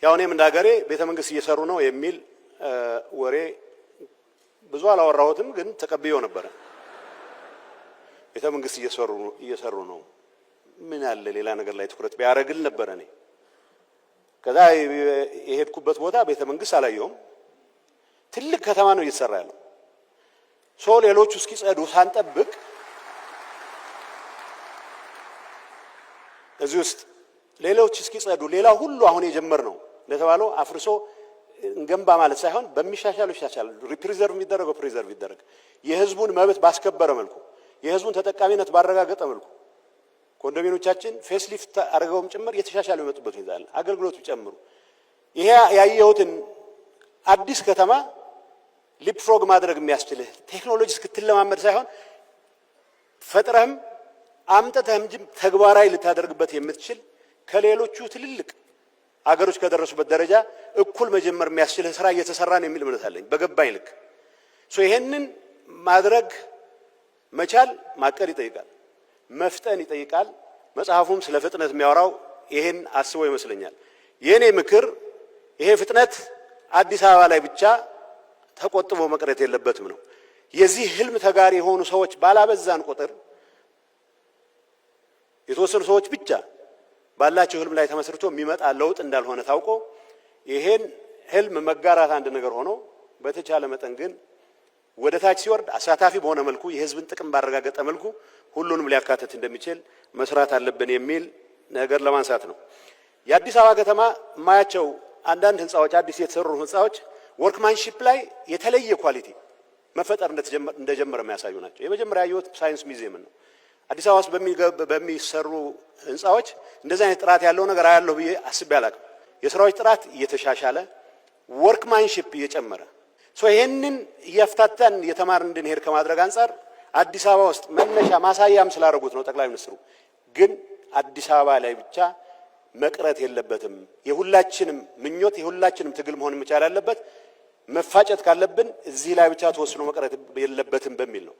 ያው እኔም እንዳገሬ ቤተ መንግስት እየሰሩ ነው የሚል ወሬ ብዙ አላወራሁትም፣ ግን ተቀብየው ነበር። ቤተ መንግስት እየሰሩ ነው ምን ያለ ሌላ ነገር ላይ ትኩረት ቢያረግል ነበር። እኔ ከዛ የሄድኩበት ቦታ ቤተ መንግስት አላየሁም። ትልቅ ከተማ ነው እየተሰራ ያለው። ሌሎቹ እስኪጸዱ ሳንጠብቅ እዚህ ውስጥ ሌሎች እስኪጸዱ ሌላ ሁሉ አሁን የጀመርነው ለተባለው አፍርሶ እንገንባ ማለት ሳይሆን በሚሻሻሉ ይሻሻል፣ ሪፕሪዘርቭ የሚደረገው ፕሪዘርቭ ይደረግ፣ የህዝቡን መብት ባስከበረ መልኩ፣ የህዝቡን ተጠቃሚነት ባረጋገጠ መልኩ ኮንዶሚኒየሞቻችን ፌስሊፍት አድርገውም ጭምር የተሻሻሉ የመጡበት ሁኔታ አለ። አገልግሎቱ ጨምሩ። ይሄ ያየሁትን አዲስ ከተማ ሊፕፍሮግ ማድረግ የሚያስችልህ ቴክኖሎጂ እስክትለማመድ ሳይሆን ፈጥረህም አምጥተህም ተግባራዊ ልታደርግበት የምትችል ከሌሎቹ ትልልቅ አገሮች ከደረሱበት ደረጃ እኩል መጀመር የሚያስችልህ ስራ እየተሰራ ነው የሚል እምነት አለኝ በገባኝ ልክ። ይሄንን ማድረግ መቻል ማቀድ ይጠይቃል፣ መፍጠን ይጠይቃል። መጽሐፉም ስለ ፍጥነት የሚያወራው ይሄን አስቦ ይመስለኛል። የኔ ምክር ይሄ ፍጥነት አዲስ አበባ ላይ ብቻ ተቆጥቦ መቅረት የለበትም ነው። የዚህ ህልም ተጋሪ የሆኑ ሰዎች ባላበዛን ቁጥር የተወሰኑ ሰዎች ብቻ ባላቸው ህልም ላይ ተመስርቶ የሚመጣ ለውጥ እንዳልሆነ ታውቆ ይሄን ህልም መጋራት አንድ ነገር ሆኖ በተቻለ መጠን ግን ወደ ታች ሲወርድ አሳታፊ በሆነ መልኩ የህዝብን ጥቅም ባረጋገጠ መልኩ ሁሉንም ሊያካትት እንደሚችል መስራት አለብን የሚል ነገር ለማንሳት ነው። የአዲስ አበባ ከተማ ማያቸው አንዳንድ ህንጻዎች አዲስ የተሰሩ ህንጻዎች ወርክማንሺፕ ላይ የተለየ ኳሊቲ መፈጠር እንደጀመረ የሚያሳዩ ናቸው። የመጀመሪያ ያየሁት ሳይንስ ሙዚየም ነው። አዲስ አበባ ውስጥ በሚሰሩ ህንጻዎች እንደዚህ አይነት ጥራት ያለው ነገር አያለሁ ብዬ አስቤ አላቅም። የስራዎች ጥራት እየተሻሻለ ወርክማንሺፕ እየጨመረ ይሄንን እያፍታታን የተማርን እንድንሄድ ከማድረግ አንፃር አዲስ አበባ ውስጥ መነሻ ማሳያም ስላደረጉት ነው ጠቅላይ ሚኒስትሩ። ግን አዲስ አበባ ላይ ብቻ መቅረት የለበትም። የሁላችንም ምኞት የሁላችንም ትግል መሆን መቻል አለበት። መፋጨት ካለብን እዚህ ላይ ብቻ ተወስኖ መቅረት የለበትም በሚል ነው።